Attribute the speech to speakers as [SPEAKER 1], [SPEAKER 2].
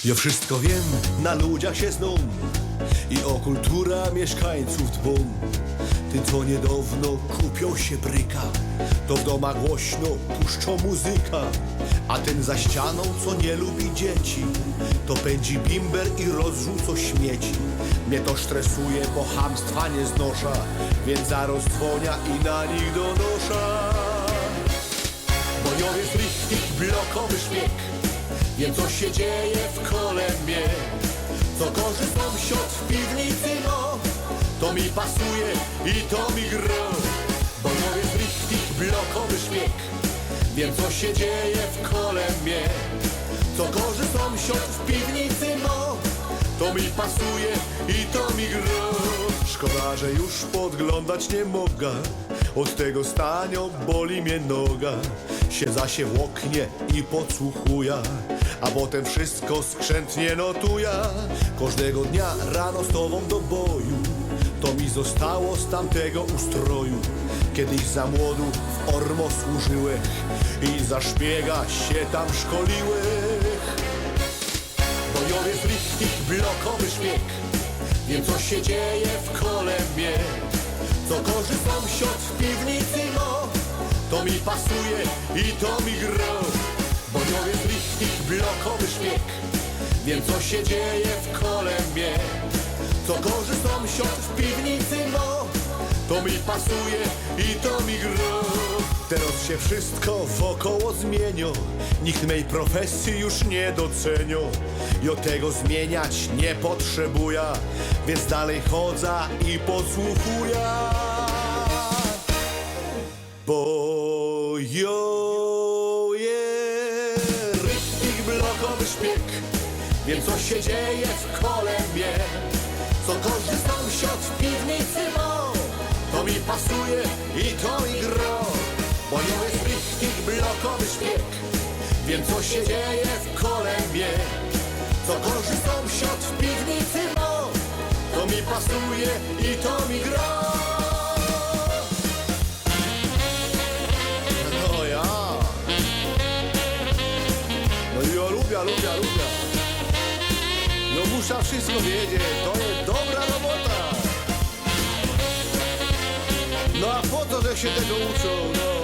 [SPEAKER 1] Ja wszystko wiem, na ludziach się znam i o kultura mieszkańców dbam. Ty co niedawno kupią się bryka, to w domach głośno puszczą muzyka. A ten za ścianą, co nie lubi dzieci, to pędzi bimber i rozrzuca śmieci. Mnie to stresuje, bo chamstwa nie znosza, więc zaraz dzwonia i na nich donosza. Bo ja jest richtig blokowy szpieg, wiem co się dzieje w kole mnie. Co gorzy sąsiad w piwnicy, no to mi pasuje i to mi gra. Bo ja jest richtig blokowy szpieg, wiem co się dzieje w kole mnie. Co gorzy sąsiad w piwnicy, no to mi pasuje i to mi gra. Szkoda, że już podglądać nie mogę, od tego stania boli mnie noga. Siedza się w oknie i podsłuchuję, a potem wszystko skrzętnie notuję. Każdego dnia rano z tobą do boju, to mi zostało z tamtego ustroju. Kiedyś za młodu w Ormo służyłech i za szpiega się tam szkoliłech. Bo ja jest richtig blokowy szpieg, wiem co się dzieje w kole mnie. Co gorzy sąsiad w piwnicy, no to mi pasuje i to mi gra. Bo ja jest richtig blokowy szpieg, wiem co się dzieje w kole mnie. Co gorzy sąsiad w piwnicy, no to mi pasuje i to mi gra. Teraz się wszystko wokoło zmienia, nikt mej profesji już nie docenia. Ja tego zmieniać nie potrzebuję, więc dalej chodzę i podsłuchuję. Bo ja jest richtig blokowy szpieg, wiem co się dzieje w kole mnie. Co gorzy sąsiad w piwnicy, no to mi pasuje i to mi gra. Bo ja jest richtig blokowy szpieg, wiem co się dzieje w kole mnie. Co gorzy sąsiad w piwnicy, no to mi pasuje i to mi gra. No ja lubię. No muszę wszystko wiedzieć, to jest dobra robota. No a po co, że się tego uczą, no.